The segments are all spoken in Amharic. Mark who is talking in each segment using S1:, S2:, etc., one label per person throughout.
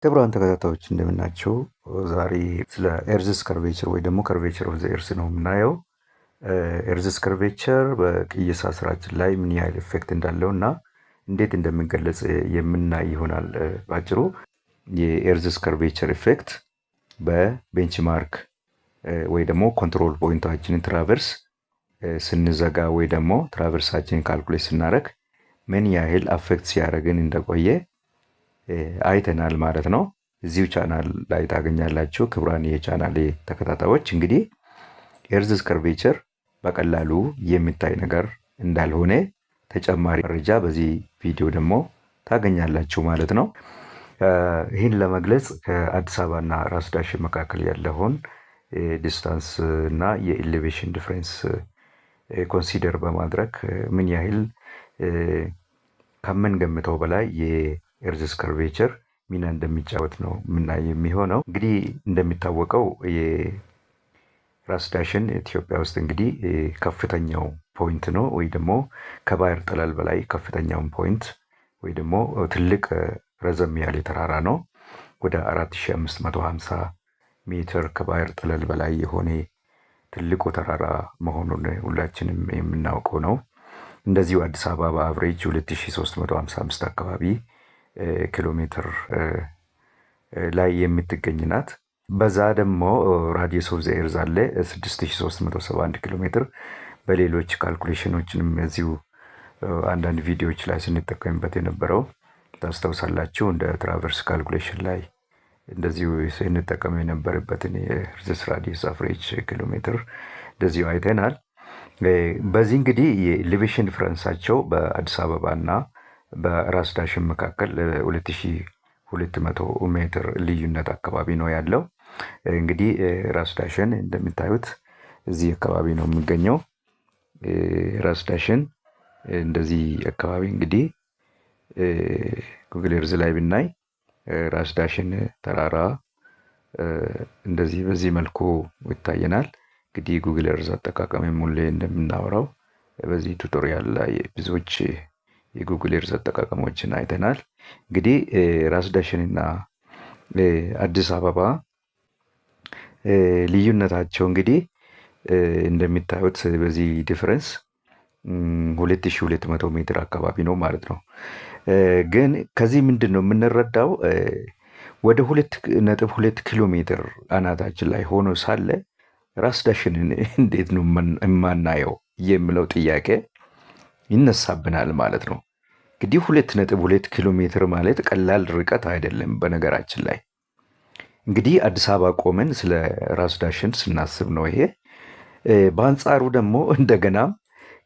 S1: ክቡራን ተከታታዮች እንደምናቸው። ዛሬ ስለ ኤርዝስ ከርቬቸር ወይ ደግሞ ከርቬቸር ኦፍ ዘ ኤርስ ነው የምናየው። ኤርዝስ ከርቬቸር በቅየሳ ስራችን ላይ ምን ያህል ኢፌክት እንዳለው እና እንዴት እንደሚገለጽ የምናይ ይሆናል። ባጭሩ የኤርዝስ ከርቬቸር ኢፌክት በቤንችማርክ ወይ ደግሞ ኮንትሮል ፖይንታችንን ትራቨርስ ስንዘጋ ወይ ደግሞ ትራቨርሳችንን ካልኩሌት ስናደርግ ምን ያህል አፌክት ሲያደርግን እንደቆየ አይተናል ማለት ነው። እዚሁ ቻናል ላይ ታገኛላችሁ። ክቡራን የቻናሌ ተከታታዮች እንግዲህ ኤርዝስ ከርቬቸር በቀላሉ የሚታይ ነገር እንዳልሆነ ተጨማሪ መረጃ በዚህ ቪዲዮ ደግሞ ታገኛላችሁ ማለት ነው። ይህን ለመግለጽ ከአዲስ አበባና ራስ ዳሽን መካከል ያለውን ዲስታንስ እና የኤሌቬሽን ዲፍረንስ ኮንሲደር በማድረግ ምን ያህል ከምንገምተው በላይ የኤርዝስ ከርቬቸር ሚና እንደሚጫወት ነው ምናይ የሚሆነው። እንግዲህ እንደሚታወቀው የራስ ዳሽን ኢትዮጵያ ውስጥ እንግዲህ ከፍተኛው ፖይንት ነው ወይ ደግሞ ከባህር ጠለል በላይ ከፍተኛውን ፖይንት ወይ ደግሞ ትልቅ ረዘም ያለ ተራራ ነው። ወደ 4550 ሜትር ከባህር ጠለል በላይ የሆነ ትልቁ ተራራ መሆኑን ሁላችንም የምናውቀው ነው። እንደዚሁ አዲስ አበባ በአቨሬጅ 2355 አካባቢ ኪሎ ሜትር ላይ የምትገኝ ናት። በዛ ደግሞ ራዲየስ ኦፍ ዘ ኤርዝ አለ 6371 ኪሎ ሜትር። በሌሎች ካልኩሌሽኖችንም እዚሁ አንዳንድ ቪዲዮዎች ላይ ስንጠቀምበት የነበረው ታስታውሳላችሁ። እንደ ትራቨርስ ካልኩሌሽን ላይ እንደዚሁ ስንጠቀም የነበረበትን የኤርዝስ ራዲየስ አቨሬጅ ኪሎ ሜትር እንደዚሁ አይተናል። በዚህ እንግዲህ የኤሌቬሽን ዲፍረንሳቸው በአዲስ አበባ እና በራስ ዳሽን መካከል 2200 ሜትር ልዩነት አካባቢ ነው ያለው። እንግዲህ ራስ ዳሽን እንደምታዩት እዚህ አካባቢ ነው የሚገኘው። ራስ ዳሽን እንደዚህ አካባቢ እንግዲህ ጉግል ኤርዝ ላይ ብናይ ራስ ዳሽን ተራራ እንደዚህ በዚህ መልኩ ይታየናል። እንግዲህ ጉግል ኤርዝ አጠቃቀም ሙሌ እንደምናወራው በዚህ ቱቶሪያል ላይ ብዙዎች የጉግል ኤርዝ አጠቃቀሞችን አይተናል። እንግዲህ ራስ ዳሽን እና አዲስ አበባ ልዩነታቸው እንግዲህ እንደሚታዩት በዚህ ዲፍረንስ 2200 ሜትር አካባቢ ነው ማለት ነው። ግን ከዚህ ምንድን ነው የምንረዳው? ወደ 2.2 ኪሎ ሜትር አናታችን ላይ ሆኖ ሳለ ራስ ዳሽንን እንዴት ነው የማናየው የሚለው ጥያቄ ይነሳብናል ማለት ነው። እንግዲህ 2.2 ኪሎ ሜትር ማለት ቀላል ርቀት አይደለም። በነገራችን ላይ እንግዲህ አዲስ አበባ ቆመን ስለ ራስ ዳሽን ስናስብ ነው ይሄ። በአንጻሩ ደግሞ እንደገናም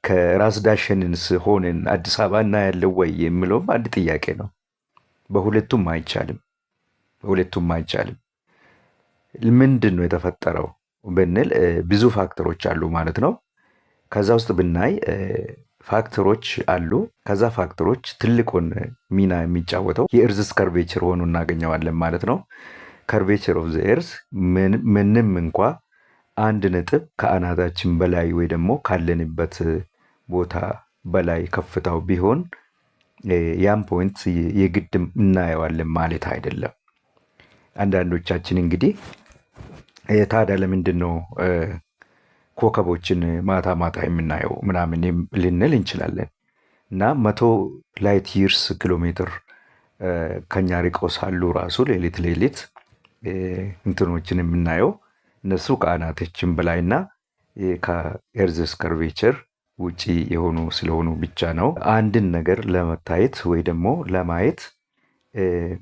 S1: ከራስ ዳሽንስ ሆነን አዲስ አበባ እናያለን ወይ የሚለውም አንድ ጥያቄ ነው። በሁለቱም አይቻልም። ምንድን ነው የተፈጠረው ብንል ብዙ ፋክተሮች አሉ ማለት ነው። ከዛ ውስጥ ብናይ ፋክተሮች አሉ። ከዛ ፋክተሮች ትልቁን ሚና የሚጫወተው የኤርዝስ ከርቬቸር ሆኖ እናገኘዋለን ማለት ነው። ከርቬቸር ኦፍ ዘ ኤርዝ ምንም እንኳ አንድ ነጥብ ከአናታችን በላይ ወይ ደግሞ ካለንበት ቦታ በላይ ከፍታው ቢሆን ያም ፖይንት የግድ እናየዋለን ማለት አይደለም። አንዳንዶቻችን እንግዲህ ታዲያ ለምንድን ነው ኮከቦችን ማታ ማታ የምናየው ምናምን ልንል እንችላለን። እና 100 ላይት ይርስ ኪሎ ሜትር ከኛ ርቀው ሳሉ ራሱ ሌሊት እንትኖችን የምናየው እነሱ ከአናታችን በላይና ከኤርዝስ ከርቬቸር ውጪ የሆኑ ስለሆኑ ብቻ ነው። አንድን ነገር ለመታየት ወይ ደግሞ ለማየት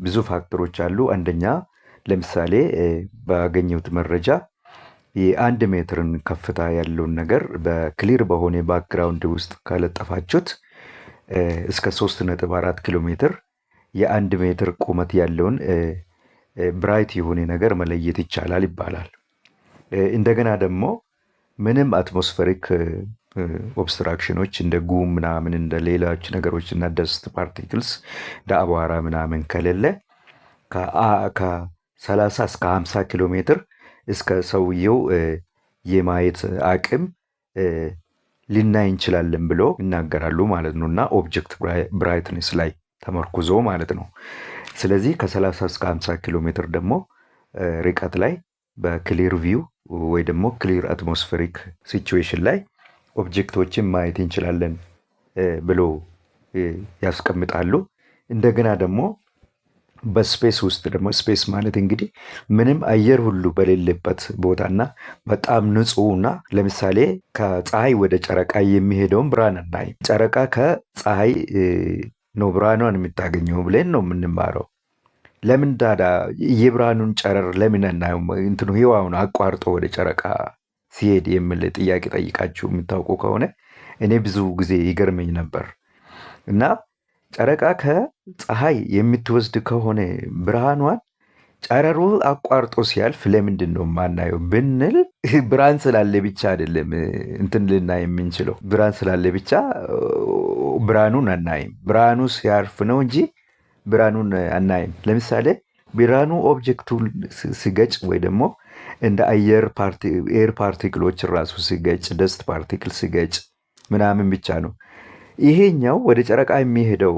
S1: ብዙ ፋክተሮች አሉ። አንደኛ ለምሳሌ ባገኘሁት መረጃ የአንድ ሜትርን ከፍታ ያለውን ነገር በክሊር በሆነ ባክግራውንድ ውስጥ ካለጠፋችሁት እስከ 3.4 ኪሎ ሜትር የአንድ ሜትር ቁመት ያለውን ብራይት የሆነ ነገር መለየት ይቻላል ይባላል። እንደገና ደግሞ ምንም አትሞስፌሪክ ኦብስትራክሽኖች እንደ ጉም ምናምን እንደ ሌሎች ነገሮች እና ደስት ፓርቲክልስ እንደ አቧራ ምናምን ከሌለ ከ30 እስከ 50 ኪሎ ሜትር እስከ ሰውየው የማየት አቅም ልናይ እንችላለን ብሎ ይናገራሉ ማለት ነው። እና ኦብጀክት ብራይትነስ ላይ ተመርኩዞ ማለት ነው። ስለዚህ ከ30 እስከ 50 ኪሎ ሜትር ደግሞ ርቀት ላይ በክሊር ቪው ወይ ደግሞ ክሊር አትሞስፌሪክ ሲቹዌሽን ላይ ኦብጀክቶችን ማየት እንችላለን ብሎ ያስቀምጣሉ። እንደገና ደግሞ በስፔስ ውስጥ ደግሞ ስፔስ ማለት እንግዲህ ምንም አየር ሁሉ በሌለበት ቦታና በጣም ንጹህና ለምሳሌ ከፀሐይ ወደ ጨረቃ የሚሄደውን ብርሃን አናይም። ጨረቃ ከፀሐይ ነው ብርሃኗን የምታገኘው ብለን ነው የምንማረው። ለምን ታዲያ የብርሃኑን ጨረር ለምን አናየውም? እንትኑ ህዋውን አቋርጦ ወደ ጨረቃ ሲሄድ የሚል ጥያቄ ጠይቃችሁ የምታውቁ ከሆነ እኔ ብዙ ጊዜ ይገርመኝ ነበር። እና ጨረቃ ከፀሐይ የምትወስድ ከሆነ ብርሃኗን ጨረሩ አቋርጦ ሲያልፍ ለምንድን ነው የማናየው ብንል ብርሃን ስላለ ብቻ አይደለም እንትን ልናይ የምንችለው። ብርሃን ስላለ ብቻ ብርሃኑን አናይም። ብርሃኑ ሲያርፍ ነው እንጂ ብርሃኑን አናይም። ለምሳሌ ብርሃኑ ኦብጀክቱን ሲገጭ ወይ ደግሞ እንደ ኤር ፓርቲክሎች ራሱ ሲገጭ፣ ደስት ፓርቲክል ሲገጭ ምናምን ብቻ ነው። ይሄኛው ወደ ጨረቃ የሚሄደው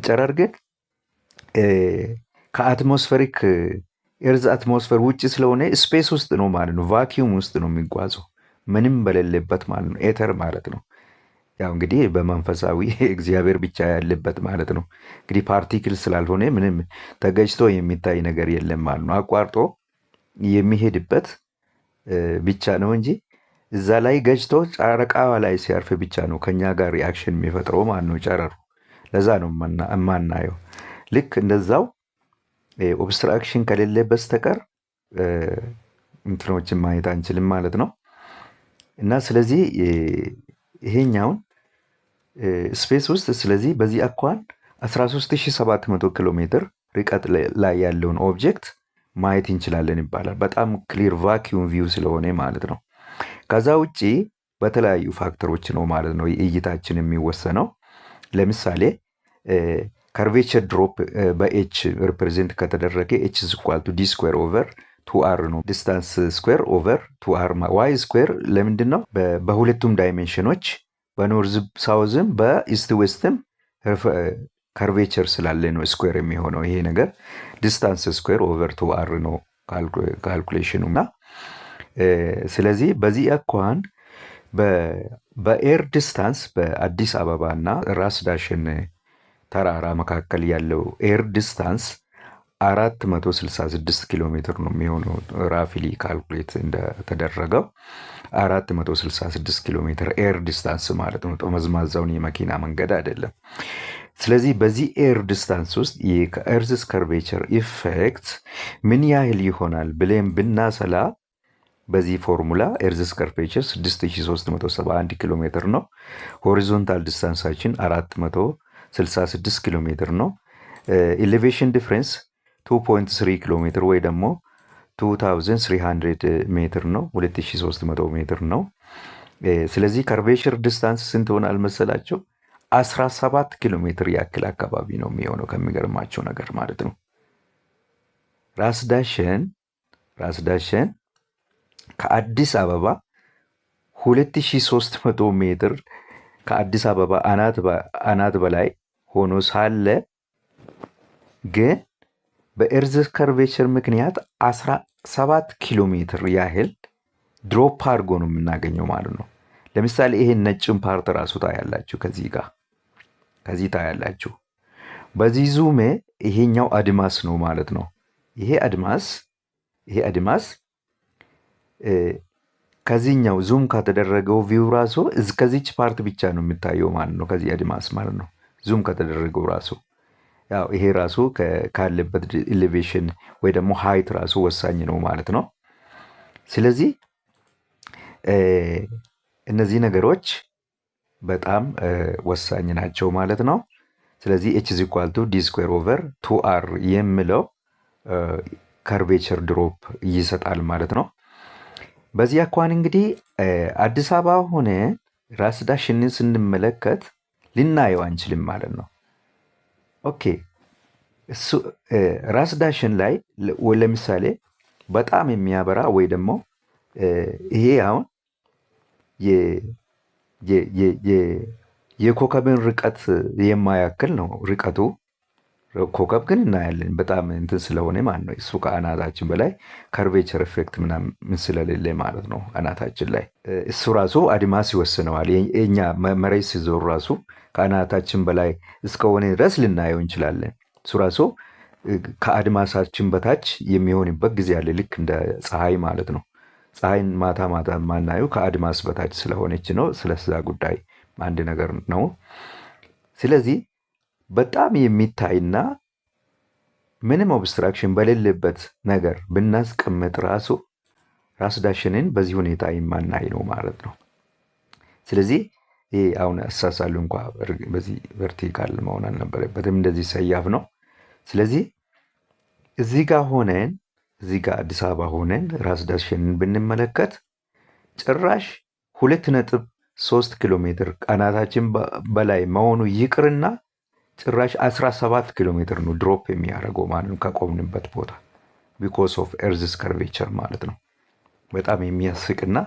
S1: ጨረር ግን ከአትሞስፌሪክ ኤርዝ አትሞስፌር ውጭ ስለሆነ ስፔስ ውስጥ ነው ማለት ነው። ቫኪዩም ውስጥ ነው የሚጓዘው ምንም በሌለበት ማለት ነው። ኤተር ማለት ነው። ያው እንግዲህ በመንፈሳዊ እግዚአብሔር ብቻ ያለበት ማለት ነው። እንግዲህ ፓርቲክል ስላልሆነ ምንም ተገጭቶ የሚታይ ነገር የለም ማለት ነው። አቋርጦ የሚሄድበት ብቻ ነው እንጂ እዛ ላይ ገጭቶ ጨረቃ ላይ ሲያርፍ ብቻ ነው ከኛ ጋር ሪአክሽን የሚፈጥረው ማለት ነው ጨረሩ። ለዛ ነው የማናየው። ልክ እንደዛው ኦብስትራክሽን ከሌለ በስተቀር እንትኖችን ማየት አንችልም ማለት ነው። እና ስለዚህ ይሄኛውን ስፔስ ውስጥ ስለዚህ በዚህ አኳን 13700 ኪሎ ሜትር ርቀት ላይ ያለውን ኦብጀክት ማየት እንችላለን ይባላል። በጣም ክሊር ቫኪዩም ቪው ስለሆነ ማለት ነው። ከዛ ውጪ በተለያዩ ፋክተሮች ነው ማለት ነው እይታችን የሚወሰነው። ለምሳሌ ከርቬቸር ድሮፕ በኤች ሪፕሬዘንት ከተደረገ ኤች ስኳል ቱ ዲ ስኩዌር ኦቨር ቱ አር ነው። ዲስታንስ ስኩዌር ኦቨር ቱ አር ዋይ ስኩዌር ለምንድን ነው? በሁለቱም ዳይሜንሽኖች በኖርዝ ሳውዝም በኢስት ዌስትም ከርቬቸር ስላለ ነው ስኩዌር የሚሆነው ይሄ ነገር። ዲስታንስ ስኩዌር ኦቨር ቱ አር ነው ካልኩሌሽኑ እና ስለዚህ በዚህ አኳኋን በኤር ዲስታንስ በአዲስ አበባ እና ራስ ዳሽን ተራራ መካከል ያለው ኤር ዲስታንስ 466 ኪሎ ሜትር ነው የሚሆነው። ራፊሊ ካልኩሌት እንደተደረገው 466 ኪሎ ሜትር ኤር ዲስታንስ ማለት ነው። ጠመዝማዛውን የመኪና መንገድ አይደለም። ስለዚህ በዚህ ኤር ዲስታንስ ውስጥ ከኤርዝስ ከርቬቸር ኢፌክት ምን ያህል ይሆናል ብለን ብናሰላ በዚህ ፎርሙላ ኤርዝስ ከርቬቸር 6371 ኪሎ ሜትር ነው። ሆሪዞንታል ዲስታንሳችን 466 ኪሎ ሜትር ነው። ኤሌቬሽን ዲፍረንስ 2.3 ኪሎ ሜትር ወይ ደግሞ 2300 ሜትር ነው። 2300 ሜትር ነው። ስለዚህ ከርቬቸር ዲስታንስ ስንት ሆናል መሰላቸው? 17 ኪሎ ሜትር ያክል አካባቢ ነው የሚሆነው። ከሚገርማቸው ነገር ማለት ነው። ራስ ዳሸን ከአዲስ አበባ 2300 ሜትር ከአዲስ አበባ አናት በላይ ሆኖ ሳለ ግን በኤርዝ ከርቬቸር ምክንያት 17 ኪሎ ሜትር ያህል ድሮፕ አድርጎ ነው የምናገኘው ማለት ነው። ለምሳሌ ይሄን ነጭን ፓርት ራሱ ታያላችሁ። ከዚህ ታያላችሁ። በዚህ ዙሜ ይሄኛው አድማስ ነው ማለት ነው። ይሄ አድማስ ከዚህኛው ዙም ከተደረገው ቪው ራሱ እስከዚች ፓርት ብቻ ነው የሚታየው ማለት ነው። ከዚህ አድማስ ማለት ነው ዙም ከተደረገው ራሱ ያው ይሄ ራሱ ካለበት ኤሌቬሽን ወይ ደግሞ ሃይት ራሱ ወሳኝ ነው ማለት ነው። ስለዚህ እነዚህ ነገሮች በጣም ወሳኝ ናቸው ማለት ነው። ስለዚህ ኤች ኢዝ ኢኳል ቱ ዲ ስኩዌር ኦቨር ቱ አር የሚለው ከርቬቸር ድሮፕ ይሰጣል ማለት ነው። በዚህ አኳን እንግዲህ አዲስ አበባ ሆነ ራስ ዳሽንን ስንመለከት ልናየው አንችልም ማለት ነው። ኦኬ እሱ ራስ ዳሽን ላይ ለምሳሌ በጣም የሚያበራ ወይ ደግሞ ይሄ አሁን የኮከብን ርቀት የማያክል ነው ርቀቱ ኮከብ ግን እናያለን በጣም እንትን ስለሆነ ማለት ነው። እሱ ከአናታችን በላይ ከርቬቸር ኢፌክት ምናምን ስለሌለ ማለት ነው አናታችን ላይ እሱ ራሱ አድማስ ይወስነዋል። የኛ መሬት ሲዞር ራሱ ከአናታችን በላይ እስከሆነ ድረስ ልናየው እንችላለን። እሱ ራሱ ከአድማሳችን በታች የሚሆንበት ጊዜ አለ። ልክ እንደ ፀሐይ ማለት ነው። ፀሐይን ማታ ማታ የማናየው ከአድማስ በታች ስለሆነች ነው። ስለዛ ጉዳይ አንድ ነገር ነው። ስለዚህ በጣም የሚታይና ምንም ኦብስትራክሽን በሌለበት ነገር ብናስቀምጥ ራሱ ራስ ዳሽንን በዚህ ሁኔታ የማናይ ነው ማለት ነው። ስለዚህ ይህ አሁን አሳሳሉ እንኳ በዚህ ቨርቲካል መሆን አልነበረበትም፣ እንደዚህ ሰያፍ ነው። ስለዚህ እዚህ ጋር ሆነን እዚህ ጋር አዲስ አበባ ሆነን ራስ ዳሽንን ብንመለከት ጭራሽ 2.3 ኪሎ ሜትር አናታችን በላይ መሆኑ ይቅርና ጭራሽ 17 ኪሎ ሜትር ነው ድሮፕ የሚያደርገው ማለት ነው ከቆምንበት ቦታ ቢኮዝ ኦፍ ኤርዝስ ከርቬቸር ማለት ነው። በጣም የሚያስቅና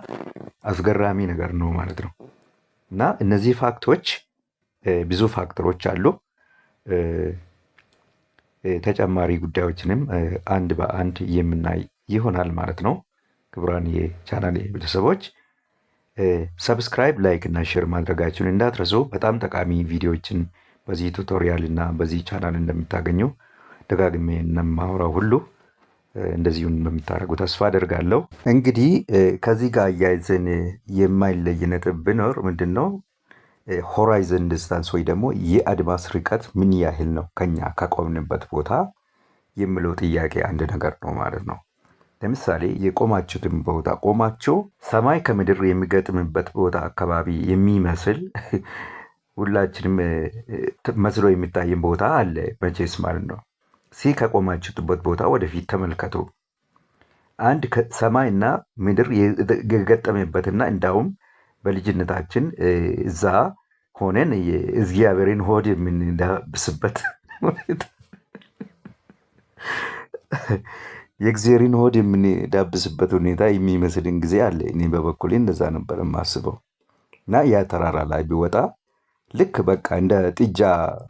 S1: አስገራሚ ነገር ነው ማለት ነው። እና እነዚህ ፋክቶች ብዙ ፋክተሮች አሉ። ተጨማሪ ጉዳዮችንም አንድ በአንድ የምናይ ይሆናል ማለት ነው። ክቡራን የቻናል ቤተሰቦች ሰብስክራይብ፣ ላይክ እና ሼር ማድረጋችሁን እንዳትረሱ። በጣም ጠቃሚ ቪዲዮዎችን በዚህ ቱቶሪያል እና በዚህ ቻናል እንደምታገኙ ደጋግሜ እንደማወራው ሁሉ እንደዚሁን እንደምታደርጉ ተስፋ አደርጋለሁ። እንግዲህ ከዚህ ጋር አያይዘን የማይለይ ነጥብ ቢኖር ምንድን ነው ሆራይዘን ዲስታንስ ወይ ደግሞ የአድማስ ርቀት ምን ያህል ነው ከኛ ከቆምንበት ቦታ የሚለው ጥያቄ አንድ ነገር ነው ማለት ነው። ለምሳሌ የቆማችሁትን ቦታ ቆማችሁ ሰማይ ከምድር የሚገጥምበት ቦታ አካባቢ የሚመስል ሁላችንም መስሎ የሚታየን ቦታ አለ መቼስ ማለት ነው። ከቆማችሁበት ቦታ ወደፊት ተመልከቱ። አንድ ሰማይና ምድር የገጠመበትና እንዳውም በልጅነታችን እዛ ሆነን እግዚአብሔርን ሆድ የምንዳብስበት የእግዚአብሔርን ሆድ የምንዳብስበት ሁኔታ የሚመስልን ጊዜ አለ። እኔ በበኩሌ እንደዛ ነበር የማስበው። እና ያ ተራራ ላይ ቢወጣ ልክ በቃ እንደ ጥጃ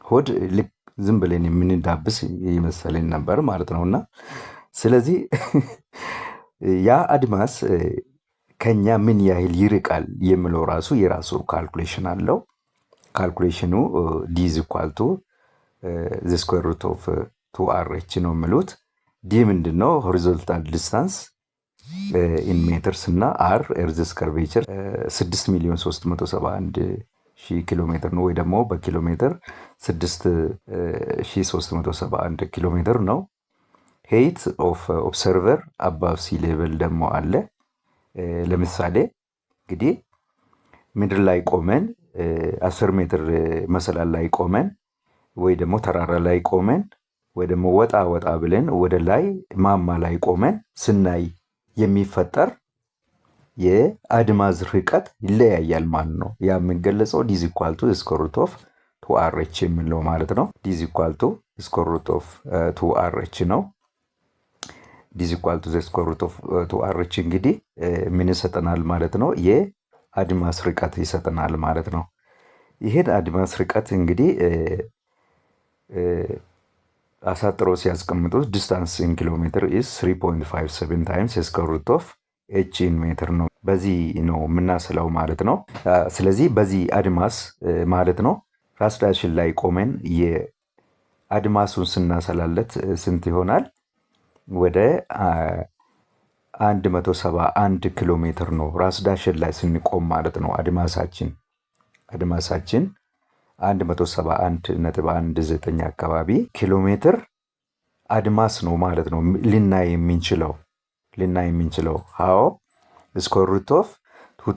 S1: ሆድ ልክ ዝም ብለን የምንዳብስ ይመስለኝ ነበር ማለት ነው። እና ስለዚህ ያ አድማስ ከኛ ምን ያህል ይርቃል የሚለው ራሱ የራሱ ካልኩሌሽን አለው። ካልኩሌሽኑ ዲ ኢዝ ኢኳል ቱ ዘ ስኩዌር ሩት ኦፍ 2r/h ነው የሚሉት። ዲ ምንድን ነው? ሆሪዞንታል ዲስታንስ ኢን ሜትርስ እና አር ኤርዝስ ከርቬቸር 6,371,000 ኪሎ ሜትር ነው፣ ወይ ደግሞ በኪሎ ሜትር 6,371 ኪሎ ሜትር ነው። ሄይት ኦፍ ኦብሰርቨር አባቭ ሲ ሌቨል ደግሞ አለ። ለምሳሌ እንግዲህ ምድር ላይ ቆመን 10 ሜትር መሰላል ላይ ቆመን ወይ ደግሞ ተራራ ላይ ቆመን ወይ ደግሞ ወጣ ወጣ ብለን ወደ ላይ ማማ ላይ ቆመን ስናይ የሚፈጠር የአድማስ ርቀት ይለያያል ማለት ነው። ያ የሚገለጸው ዲ ኢዝ ኢኳል ቱ ስኩዌር ሩት ኦፍ 2r/h የሚለው ማለት ነው። ዲ ኢዝ ኢኳል ቱ ስኩዌር ሩት ኦፍ 2r/h ነው። ዲ ኢዝ ኢኳል ቱ ስኩዌር ሩት ኦፍ 2r/h እንግዲህ ምን ይሰጠናል ማለት ነው? የአድማስ ርቀት ይሰጠናል ማለት ነው። ይሄን አድማስ ርቀት እንግዲህ አሳጥሮ ሲያስቀምጡት ዲስታንስ ኢን ኪሎ ሜትር ኢዝ 3.57 ታይምስ ስኩዌር ሩት ኦፍ h ኢን ሜትር ነው። በዚህ ነው የምናስለው ማለት ነው። ስለዚህ በዚህ አድማስ ማለት ነው ራስ ዳሽን ላይ ቆመን የአድማሱን ስናሰላለት ስንት ይሆናል? ወደ 171 ኪሎ ሜትር ነው ራስ ዳሽን ላይ ስንቆም ማለት ነው። አድማሳችን 171.19 አካባቢ ኪሎ ሜትር አድማስ ነው ማለት ነው ልናይ የምንችለው ሃው ስኩዌር ሩት ኦፍ 2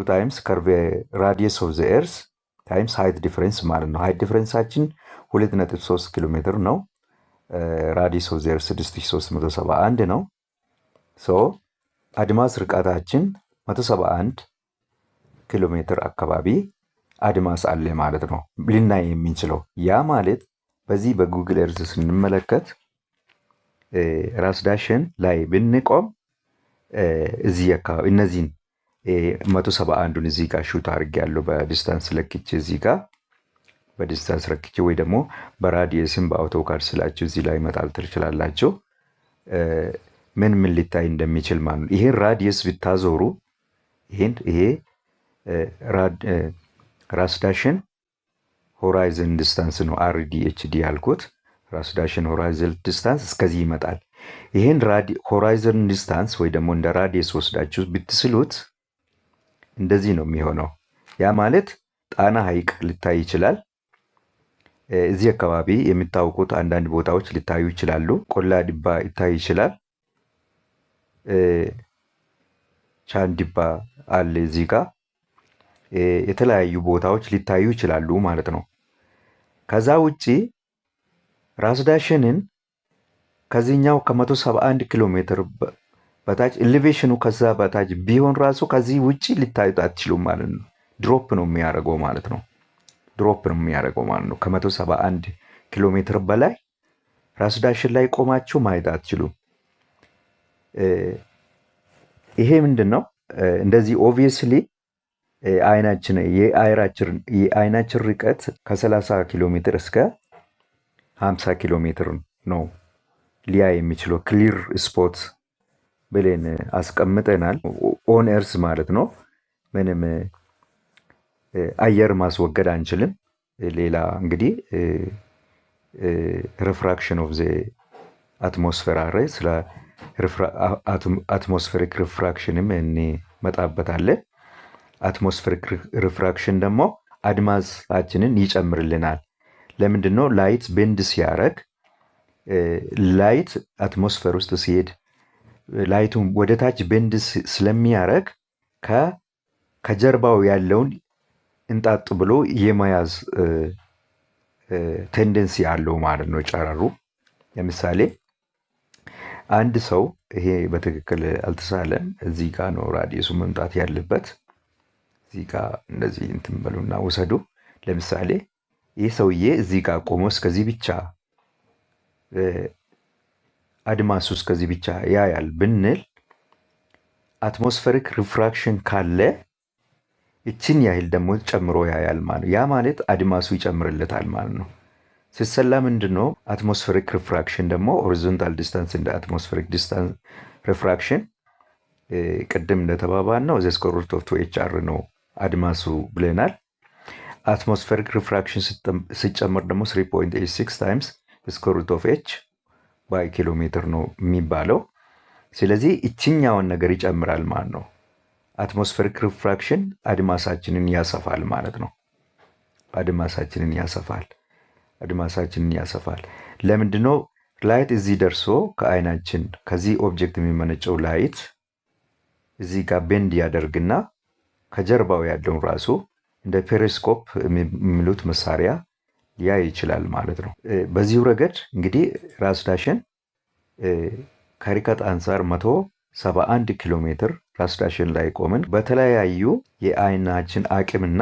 S1: ታይምስ ከርቭ ራዲየስ ኦፍ ዘ ኤርዝ ታይምስ ሃይት ዲፍረንስ ማለት ነው። ሃይት ዲፍረንሳችን 2.3 ኪሎ ሜትር ነው። ራዲየስ ኦፍ ዘ ኤርዝ 6,371 ነው። ሶ አድማስ ርቀታችን 171 ኪሎ ሜትር አካባቢ አድማስ አለ ማለት ነው ልናይ የምንችለው። ያ ማለት በዚህ በጉግል ኤርዝ ስንመለከት ራስ ዳሽን ላይ ብንቆም እዚህ አካባቢ እነዚህን 171ን እዚህ ጋር ሹት አድርጌያለሁ በዲስታንስ ለክቼ እዚህ ጋር በዲስታንስ ረክቼ ወይ ደግሞ በራዲየስም በአውቶካድ ስላችሁ እዚህ ላይ መጣል ትችላላችሁ። ምን ሊታይ እንደሚችል ማለት ነው። ይሄን ራዲየስ ብታዞሩ ይሄ ራስ ዳሽን ሆራይዘን ዲስታንስ ነው RDHD ያልኩት። ራስ ዳሽን ሆራይዘን ዲስታንስ እስከዚህ ይመጣል። ይሄን ሆራይዘን ዲስታንስ ወይ ደግሞ እንደ ራዲየስ ወስዳችሁ ብትስሉት እንደዚህ ነው የሚሆነው። ያ ማለት ጣና ሐይቅ ሊታይ ይችላል። እዚህ አካባቢ የሚታወቁት አንዳንድ ቦታዎች ሊታዩ ይችላሉ። ቆላ ድባ ይታይ ይችላል። ቻንዲባ አለ እዚህ ጋር የተለያዩ ቦታዎች ሊታዩ ይችላሉ ማለት ነው። ከዛ ውጪ ራስ ዳሽንን ከዚህኛው ከ171 ኪሎ ሜትር በታች ኤሌቬሽኑ ከዛ በታች ቢሆን ራሱ ከዚህ ውጪ ሊታዩት አትችሉም ማለት ነው። ድሮፕ ነው የሚያደርገው ማለት ነው። ከ171 ኪሎ ሜትር በላይ ራስ ዳሽን ላይ ቆማችሁ ማየት አትችሉም። ይሄ ምንድን ነው? እንደዚህ ኦብቪየስሊ የአይናችን ርቀት ከ30 ኪሎ ሜትር እስከ 50 ኪሎ ሜትር ነው ሊያ የሚችለው ክሊር ስፖት ብለን አስቀምጠናል። ኦን ኤርስ ማለት ነው። ምንም አየር ማስወገድ አንችልም። ሌላ እንግዲህ ሪፍራክሽን ኦፍ ዘ አትሞስፌር አረ ስለ አትሞስፌሪክ ሪፍራክሽንም እንመጣበታለን። አትሞስፌሪክ ሪፍራክሽን ደግሞ አድማሳችንን ይጨምርልናል። ለምንድን ነው? ላይት ቤንድ ሲያደርግ ላይት አትሞስፌር ውስጥ ሲሄድ ላይቱን ወደ ታች ቤንድ ስለሚያደርግ ከጀርባው ያለውን እንጣጥ ብሎ የመያዝ ቴንደንሲ አለው ማለት ነው ጨረሩ። ለምሳሌ አንድ ሰው ይሄ በትክክል አልተሳለም። እዚህ ጋር ነው ራዲየሱ መምጣት ያለበት። እዚህ ጋር እንደዚህ እንትን በሉና ውሰዱ። ለምሳሌ ይህ ሰውዬ እዚህ ጋር ቆሞ እስከዚህ ብቻ አድማሱ እስከዚህ ብቻ ያያል ብንል አትሞስፌሪክ ሪፍራክሽን ካለ ይችን ያህል ደግሞ ጨምሮ ያያል ማለት ያ ማለት አድማሱ ይጨምርለታል ማለት ነው። ሲሰላ ምንድን ነው? አትሞስፌሪክ ሪፍራክሽን ደግሞ ሆሪዞንታል ዲስታንስ እንደ አትሞስፌሪክ ዲስታንስ ሪፍራክሽን ቅድም እንደተባባል ነው ዘ ስኩዌር ሩት ኦፍ 2HR ነው አድማሱ ብለናል። አትሞስፌሪክ ሪፍራክሽን ሲጨመር ደግሞ 3.86 ታይምስ ስኩዌር ሩት ኦፍ H ባይ ኪሎ ሜትር ነው የሚባለው። ስለዚህ ይችኛውን ነገር ይጨምራል ማለት ነው። አትሞስፌሪክ ሪፍራክሽን አድማሳችንን ያሰፋል ማለት ነው። አድማሳችንን ያሰፋል። ለምንድን ነው? ላይት እዚህ ደርሶ ከአይናችን ከዚህ ኦብጀክት የሚመነጨው ላይት እዚህ ጋር ቤንድ ያደርግና ከጀርባው ያለውን ራሱ እንደ ፔሪስኮፕ የሚሉት መሳሪያ ሊያይ ይችላል ማለት ነው። በዚሁ ረገድ እንግዲህ ራስ ዳሽን ከርቀት አንጻር 171 ኪሎ ሜትር ራስ ዳሽን ላይ ቆምን በተለያዩ የአይናችን አቅምና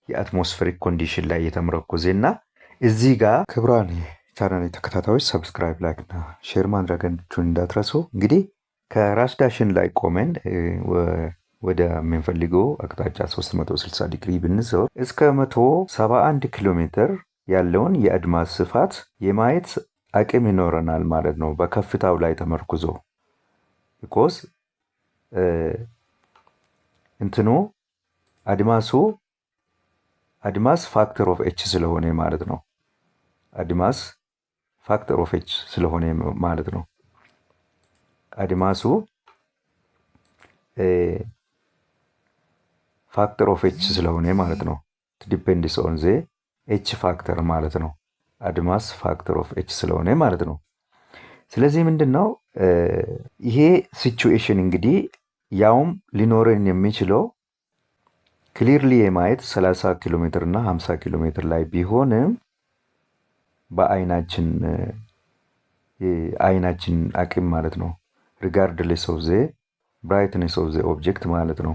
S1: የአትሞስፌሪክ ኮንዲሽን ላይ የተመረኮዘና እዚህ ጋር ክቡራን ቻናል ተከታታዮች ሰብስክራይብ፣ ላይክ እና ሼር ማድረጋችሁን እንዳትረሱ። እንግዲህ ከራስ ዳሽን ላይ ቆመን ወደ የምንፈልገው አቅጣጫ 360 ዲግሪ ብንዞር እስከ 171 ኪሎ ሜትር ያለውን የአድማስ ስፋት የማየት አቅም ይኖረናል ማለት ነው በከፍታው ላይ ተመርኩዞ። ቢኮዝ አድማስ ፋክተር ኦፍ ኤች ስለሆነ ማለት ነው። አድማሱ ፋክተር ኦፍ ኤች ስለሆነ ማለት ነው። ዲፔንድስ ኦን ዘ ኤች ፋክተር ማለት ነው። አድማስ ፋክተር ኦፍ ኤች ስለሆነ ማለት ነው። ስለዚህ ምንድን ነው ይሄ ሲቹዌሽን እንግዲህ ያውም ሊኖረን የሚችለው ክሊርሊ የማየት 30 ኪሎ ሜትር እና 50 ኪሎ ሜትር ላይ ቢሆንም በአይናችን አቅም ማለት ነው። ሪጋርድሌስ ኦፍ ዘ ብራይትነስ ኦፍ ዘ ኦብጀክት ማለት ነው።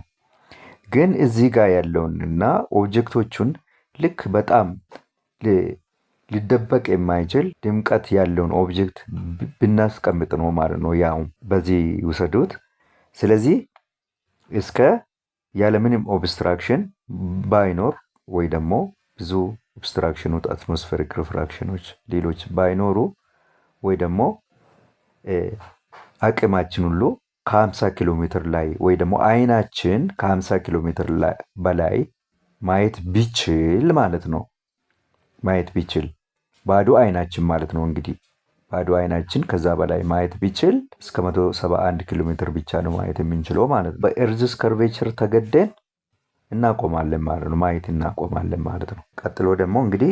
S1: ግን እዚህ ጋር ያለውን እና ኦብጀክቶቹን ልክ በጣም ሊደበቅ የማይችል ድምቀት ያለውን ኦብጀክት ብናስቀምጥ ነው ማለት ነው። ያው በዚህ ውሰዱት። ስለዚህ እስከ ያለምንም ኦብስትራክሽን ባይኖር ወይ ደግሞ ብዙ ኦብስትራክሽኖች፣ አትሞስፌሪክ ሪፍራክሽኖች ሌሎች ባይኖሩ ወይ ደግሞ አቅማችን ሁሉ ከ50 ኪሎ ሜትር ላይ ወይ ደግሞ አይናችን ከ50 ኪሎ ሜትር በላይ ማየት ቢችል ማለት ነው። ማየት ቢችል ባዶ አይናችን ማለት ነው። እንግዲህ ባዶ አይናችን ከዛ በላይ ማየት ቢችል እስከ 171 ኪሎ ሜትር ብቻ ነው ማየት የምንችለው ማለት ነው። በኤርዝስ ከርቬቸር ተገደን እናቆማለን ማለት ነው። ማየት እናቆማለን ማለት ነው። ቀጥሎ ደግሞ እንግዲህ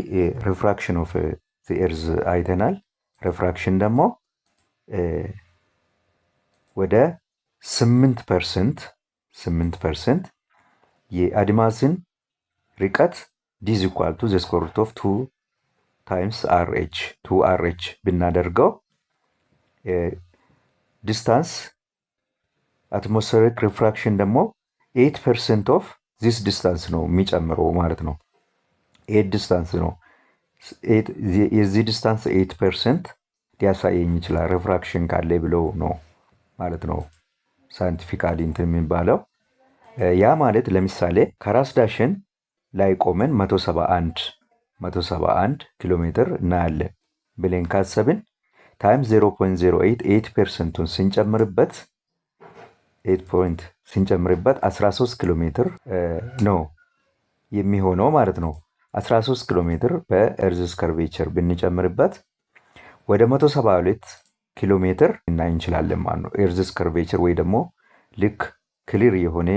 S1: ሪፍራክሽን ኦፍ ዘ ኤርዝ አይተናል። ሪፍራክሽን ደግሞ ወደ 8% የአድማስን ርቀት ዲዝ ኢኳል ቱ ዘ ስኩዌር ሩት ኦፍ 2 ታይምስ አርኤች 2 ብናደርገው ዲስታንስ አትሞስፌሪክ ሪፍራክሽን ደግሞ 8% ኦፍ ዚስ ዲስታንስ ነው የሚጨምረው ማለት ነው። 8 ዲስታንስ ነው። የዚህ ዲስታንስ 8% ሊያሳየኝ ይችላል ሪፍራክሽን ካለ ብለው ነው ማለት ነው ሳይንቲፊካሊ እንትን የሚባለው። ያ ማለት ለምሳሌ ከራስ ዳሽን ላይ ቆመን 171 ኪሎ ሜትር እናያለን ብለን ካሰብን ታይም 0.08% ስንጨምርበት 13 ኪሎ ሜትር ነው የሚሆነው ማለት ነው። 13 ኪሎ ሜትር በኤርዝስ ከርቬቸር ብንጨምርበት ወደ 172 ኪሎ ሜትር ልናይ እንችላለን ማለት ነው። ኤርዝስ ከርቬቸር ወይ ደግሞ ልክ ክሊር የሆነ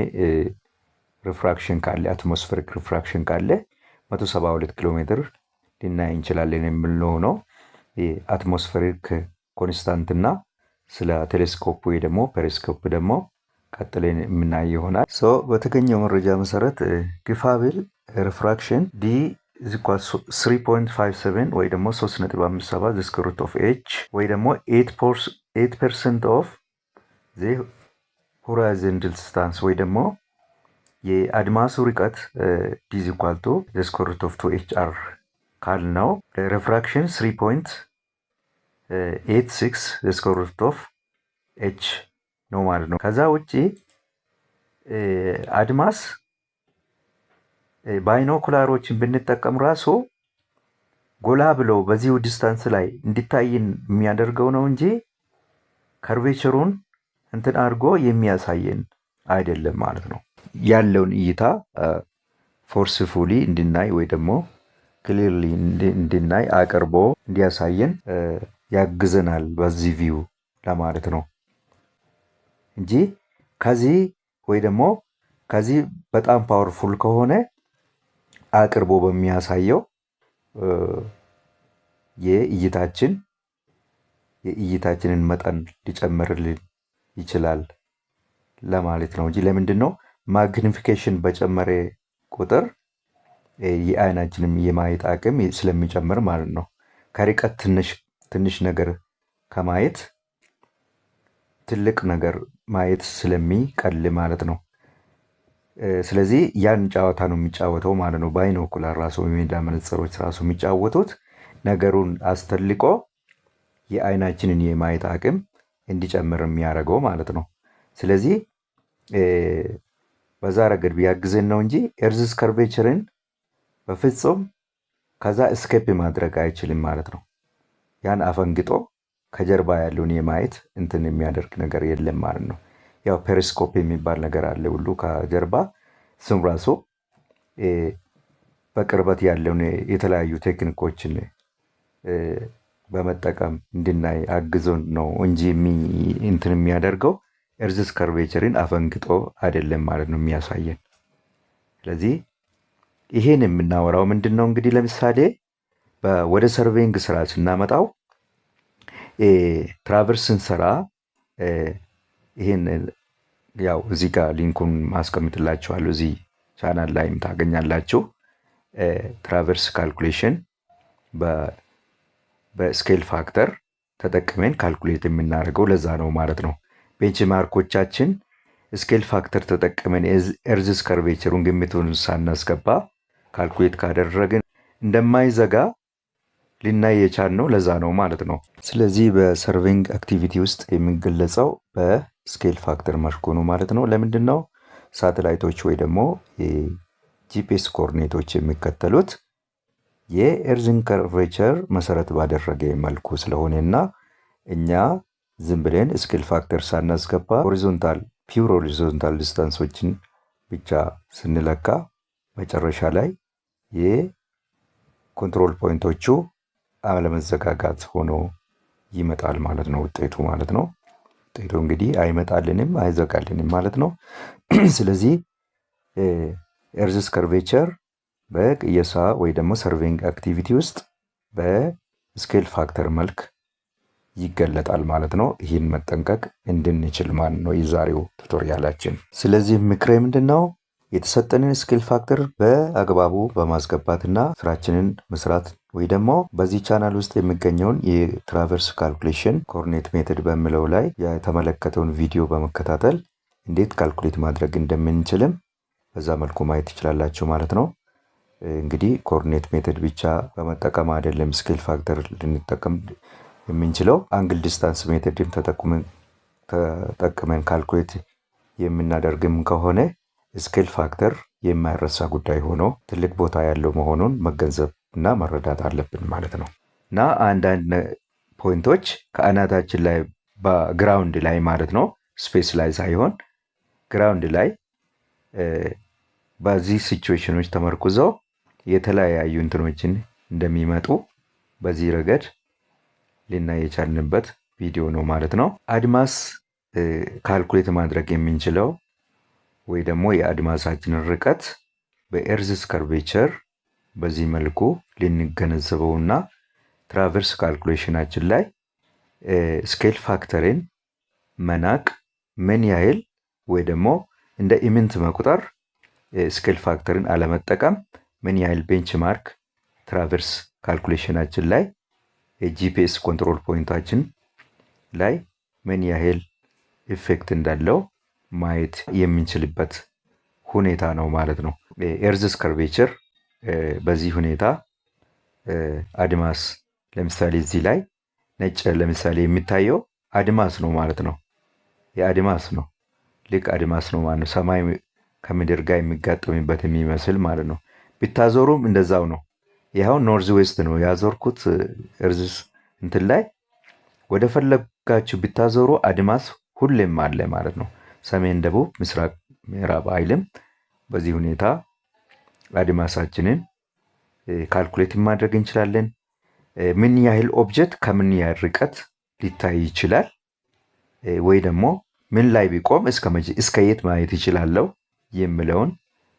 S1: ሪፍራክሽን ካለ አትሞስፌሪክ ሪፍራክሽን ካለ 172 ኪሎ ሜትር ልናይ እንችላለን የምንለው ነው። አትሞስፌሪክ ኮንስታንት እና ስለ ቴሌስኮፕ ወይ ደግሞ ፔሪስኮፕ ደግሞ ቀጥለን የምናይ ይሆናል። በተገኘው መረጃ መሰረት ግፋብል ሪፍራክሽን ዲ 3.57 ወይ ደግሞ 3.57 ስኩዌር ሩት ኦፍ ኤች ወይ ደግሞ 8% ኦፍ ዘ ሆራይዘን ዲስታንስ ወይ ደግሞ የአድማሱ ርቀት ዲዝ ኢኳል ቱ ዘ ስኩዌር ሩት ኦፍ 2HR ካልነው ሪፍራክሽን 3.86 ዘ ስኩዌር ሩት ኦፍ ኤች ነው ማለት ነው። ከዛ ውጪ አድማስ ባይኖኩላሮችን ብንጠቀም ራሱ ጎላ ብለው በዚሁ ዲስታንስ ላይ እንዲታይን የሚያደርገው ነው እንጂ ከርቬቸሩን እንትን አድርጎ የሚያሳየን አይደለም ማለት ነው። ያለውን እይታ ፎርስፉሊ እንድናይ ወይ ደግሞ ክሊርሊ እንድናይ አቅርቦ እንዲያሳየን ያግዘናል በዚህ ቪው ለማለት ነው እንጂ ከዚህ ወይ ደግሞ ከዚህ በጣም ፓወርፉል ከሆነ አቅርቦ በሚያሳየው የእይታችንን መጠን ሊጨምርልን ይችላል ለማለት ነው እንጂ ለምንድን ነው ማግኒፊኬሽን በጨመረ ቁጥር የአይናችንም የማየት አቅም ስለሚጨምር ማለት ነው። ከርቀት ትንሽ ነገር ከማየት ትልቅ ነገር ማየት ስለሚቀል ማለት ነው። ስለዚህ ያን ጨዋታ ነው የሚጫወተው ማለት ነው። ባይኖኩላር ራሱ የሜዳ መነጽሮች ራሱ የሚጫወቱት ነገሩን አስተልቆ የአይናችንን የማየት አቅም እንዲጨምር የሚያደርገው ማለት ነው። ስለዚህ በዛ ረገድ ቢያግዘን ነው እንጂ ኤርዝስ ከርቬቸርን በፍጹም ከዛ እስኬፕ ማድረግ አይችልም ማለት ነው። ያን አፈንግጦ ከጀርባ ያለውን የማየት እንትን የሚያደርግ ነገር የለም ማለት ነው። ያው ፔሪስኮፕ የሚባል ነገር አለ ሁሉ ከጀርባ ስም ራሱ በቅርበት ያለውን የተለያዩ ቴክኒኮችን በመጠቀም እንድናይ አግዞን ነው እንጂ እንትን የሚያደርገው ኤርዝስ ከርቬቸርን አፈንግጦ አይደለም ማለት ነው የሚያሳየን። ስለዚህ ይሄን የምናወራው ምንድን ነው እንግዲህ ለምሳሌ ወደ ሰርቬይንግ ስራ ስናመጣው ትራቨርስ ስንሰራ ይሄን ያው እዚህ ጋር ሊንኩን ማስቀምጥላችኋለሁ እዚህ ቻናል ላይም ታገኛላችሁ። ትራቨርስ ካልኩሌሽን በስኬል ፋክተር ተጠቅመን ካልኩሌት የምናደርገው ለዛ ነው ማለት ነው። ቤንችማርኮቻችን ስኬል ፋክተር ተጠቅመን ኤርዝስ ከርቬቸሩን ግምቱን ሳናስገባ ካልኩሌት ካደረግን እንደማይዘጋ ልናይ የቻልነው ለዛ ነው ማለት ነው። ስለዚህ በሰርቬይንግ አክቲቪቲ ውስጥ የሚገለጸው በስኬል ፋክተር መልኩ ነው ማለት ነው። ለምንድን ነው ሳተላይቶች ወይ ደግሞ የጂፒኤስ ኮኦርዲኔቶች የሚከተሉት የኤርዝን ከርቬቸር መሰረት ባደረገ መልኩ ስለሆነና እኛ ዝም ብለን ስኬል ፋክተር ሳናስገባ ፒውር ሆሪዞንታል ዲስታንሶችን ብቻ ስንለካ መጨረሻ ላይ የኮንትሮል ፖይንቶቹ አለመዘጋጋት ሆኖ ይመጣል ማለት ነው፣ ውጤቱ ማለት ነው። ውጤቱ እንግዲህ አይመጣልንም አይዘጋልንም ማለት ነው። ስለዚህ ኤርዝስ ከርቬቸር በቅየሳ ወይ ደግሞ ሰርቬይንግ አክቲቪቲ ውስጥ በስኬል ፋክተር መልክ ይገለጣል ማለት ነው። ይህን መጠንቀቅ እንድንችል ማለት ነው የዛሬው ቱቶሪያላችን። ስለዚህ ምክሬ ምንድን ነው? የተሰጠንን ስኬል ፋክተር በአግባቡ በማስገባትና ስራችንን መስራት ወይ ደግሞ በዚህ ቻናል ውስጥ የሚገኘውን የትራቨርስ ካልኩሌሽን ኮኦርዲኔት ሜተድ በሚለው ላይ የተመለከተውን ቪዲዮ በመከታተል እንዴት ካልኩሌት ማድረግ እንደምንችልም በዛ መልኩ ማየት ትችላላችሁ ማለት ነው። እንግዲህ ኮኦርዲኔት ሜተድ ብቻ በመጠቀም አይደለም ስኬል ፋክተር ልንጠቀም የምንችለው፣ አንግል ዲስታንስ ሜተድን ተጠቅመን ካልኩሌት የምናደርግም ከሆነ ስኬል ፋክተር የማይረሳ ጉዳይ ሆኖ ትልቅ ቦታ ያለው መሆኑን መገንዘብ እና መረዳት አለብን ማለት ነው። እና አንዳንድ ፖይንቶች ከአናታችን ላይ በግራውንድ ላይ ማለት ነው፣ ስፔስ ላይ ሳይሆን ግራውንድ ላይ በዚህ ሲቹዌሽኖች ተመርኩዘው የተለያዩ እንትኖችን እንደሚመጡ በዚህ ረገድ ልናይ የቻልንበት ቪዲዮ ነው ማለት ነው። አድማስ ካልኩሌት ማድረግ የምንችለው ወይ ደግሞ የአድማሳችንን ርቀት በኤርዝስ ከርቬቸር በዚህ መልኩ ልንገነዘበውና ትራቨርስ ካልኩሌሽናችን ላይ ስኬል ፋክተርን መናቅ ምን ያህል ወይ ደግሞ እንደ ኢምንት መቁጠር ስኬል ፋክተርን አለመጠቀም ምን ያህል ቤንችማርክ ትራቨርስ ካልኩሌሽናችን ላይ የጂፒኤስ ኮንትሮል ፖይንታችን ላይ ምን ያህል ኢፌክት እንዳለው ማየት የምንችልበት ሁኔታ ነው ማለት ነው። ኤርዝስ ከርቬቸር በዚህ ሁኔታ አድማስ ለምሳሌ እዚህ ላይ ነጭ ለምሳሌ የሚታየው አድማስ ነው ማለት ነው። የአድማስ ነው፣ ልክ አድማስ ነው ማለት ነው። ሰማይ ከምድር ጋር የሚጋጠምበት የሚመስል ማለት ነው። ቢታዞሩም እንደዛው ነው። ይኸው ኖርዝ ዌስት ነው ያዞርኩት ኤርዝስ እንትን ላይ ወደ ፈለጋችሁ ቢታዞሩ አድማስ ሁሌም አለ ማለት ነው። ሰሜን፣ ደቡብ፣ ምስራቅ፣ ምዕራብ አይልም። በዚህ ሁኔታ አድማሳችንን ካልኩሌት ማድረግ እንችላለን። ምን ያህል ኦብጀክት ከምን ያህል ርቀት ሊታይ ይችላል ወይ ደግሞ ምን ላይ ቢቆም እስከ የት ማየት ይችላለው የሚለውን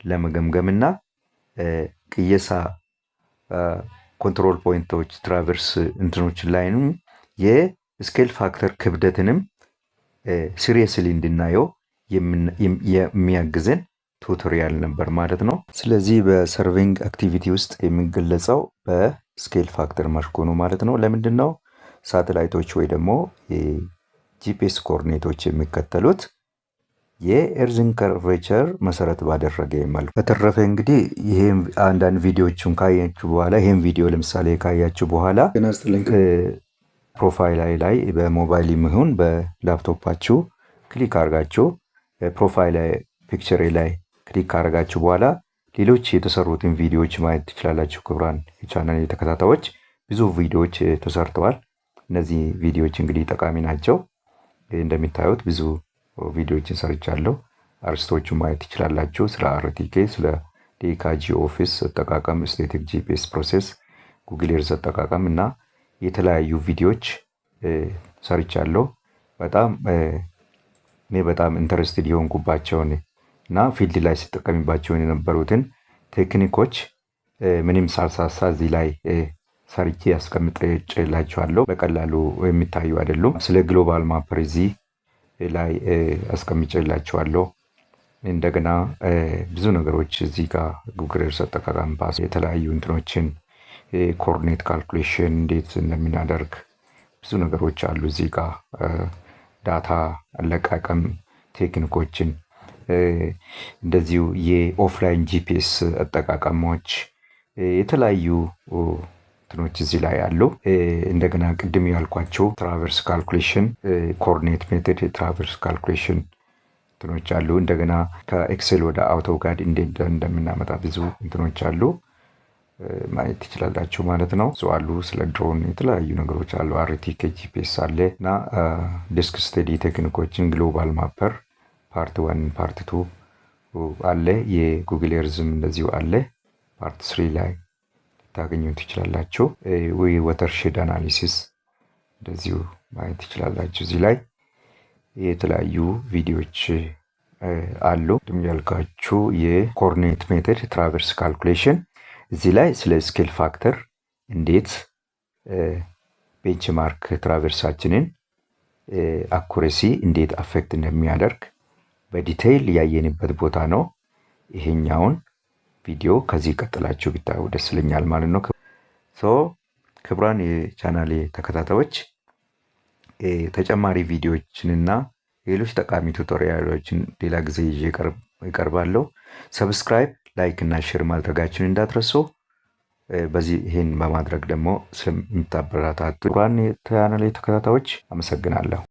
S1: ለመገምገምና ቅየሳ ኮንትሮል ፖይንቶች ትራቨርስ እንትኖች ላይንም የስኬል ፋክተር ክብደትንም ሲሪየስሊ እንድናየው የሚያግዘን ቱቶሪያል ነበር ማለት ነው። ስለዚህ በሰርቬይንግ አክቲቪቲ ውስጥ የሚገለጸው በስኬል ፋክተር መልኩ ነው ማለት ነው። ለምንድን ነው ሳተላይቶች ወይ ደግሞ የጂፒኤስ ኮኦርዲኔቶች የሚከተሉት የኤርዝን ከርቬቸር መሰረት ባደረገ መልኩ። በተረፈ እንግዲህ ይሄን አንዳንድ ቪዲዮዎችን ካያችሁ በኋላ ይሄን ቪዲዮ ለምሳሌ ካያችሁ በኋላ ፕሮፋይል ላይ በሞባይል ይሁን በላፕቶፓችሁ ክሊክ አድርጋችሁ ፕሮፋይል ፒክቸር ላይ ክሊክ አድርጋችሁ በኋላ ሌሎች የተሰሩትን ቪዲዮዎች ማየት ትችላላችሁ። ክቡራን የቻናል ተከታታዮች ብዙ ቪዲዮዎች ተሰርተዋል። እነዚህ ቪዲዮዎች እንግዲህ ጠቃሚ ናቸው። እንደሚታዩት ብዙ ቪዲዮዎችን ሰርቻለሁ። አርስቶቹን ማየት ትችላላችሁ። ስለ አርቲኬ፣ ስለ ዲካጂ ኦፊስ አጠቃቀም፣ ስቴቲክ ጂፒኤስ ፕሮሴስ፣ ጉግል ኤርዝ አጠቃቀም እና የተለያዩ ቪዲዮዎች ሰርቻለሁ። እኔ በጣም ኢንተረስትድ የሆንኩባቸውን እና ፊልድ ላይ ሲጠቀምባቸውን የነበሩትን ቴክኒኮች ምንም ሳልሳሳ እዚህ ላይ ሰርቼ አስቀምጬላችኋለሁ። በቀላሉ የሚታዩ አይደሉም። ስለ ግሎባል ማፐር እዚህ ላይ አስቀምጬላችኋለሁ። እንደገና ብዙ ነገሮች እዚህ ጋር ጉግል ኤርዝ አጠቃቀም፣ የተለያዩ እንትኖችን ኮኦርዲኔት ካልኩሌሽን እንዴት እንደምናደርግ ብዙ ነገሮች አሉ። እዚህ ጋር ዳታ አለቃቀም ቴክኒኮችን፣ እንደዚሁ የኦፍላይን ጂፒኤስ አጠቃቀሞች፣ የተለያዩ እንትኖች እዚህ ላይ አሉ። እንደገና ቅድም ያልኳቸው ትራቨርስ ካልኩሌሽን፣ ኮኦርዲኔት ሜተድ ትራቨርስ ካልኩሌሽን እንትኖች አሉ። እንደገና ከኤክሴል ወደ አውቶካድ እንዴት እንደምናመጣ ብዙ እንትኖች አሉ። ማየት ትችላላችሁ ማለት ነው። እሱ አሉ ስለ ድሮን የተለያዩ ነገሮች አሉ። አርቲክ ጂፒኤስ አለ እና ዲስክ ስቴዲ ቴክኒኮችን ግሎባል ማፐር ፓርት 1 ፓርት 2 አለ። የጉግል ኤርዝም እንደዚሁ አለ። ፓርት 3 ላይ ታገኙ ትችላላችሁ። ወተርሼድ አናሊሲስ እንደዚሁ ማየት ትችላላችሁ። እዚህ ላይ የተለያዩ ቪዲዮዎች አሉ። ድም ያልካችሁ የኮኦርዲኔት ሜተድ ትራቨርስ ካልኩሌሽን እዚህ ላይ ስለ ስኬል ፋክተር እንዴት ቤንችማርክ ትራቨርሳችንን አኩሬሲ እንዴት አፌክት እንደሚያደርግ በዲቴይል ያየንበት ቦታ ነው። ይሄኛውን ቪዲዮ ከዚህ ቀጥላችሁ ቢታዩ ደስ ይለኛል ማለት ነው። ክቡራን የቻናሌ ተከታታዮች ተጨማሪ ቪዲዮዎችንና ሌሎች ጠቃሚ ቱቶሪያሎችን ሌላ ጊዜ ይዤ እቀርባለሁ። ሰብስክራይብ፣ ላይክ እና ሼር ማድረጋችሁን እንዳትረሱ። በዚህ ይህን በማድረግ ደግሞ ስለምታበረታቱ ክቡራን የቻናሌ ተከታታዮች አመሰግናለሁ።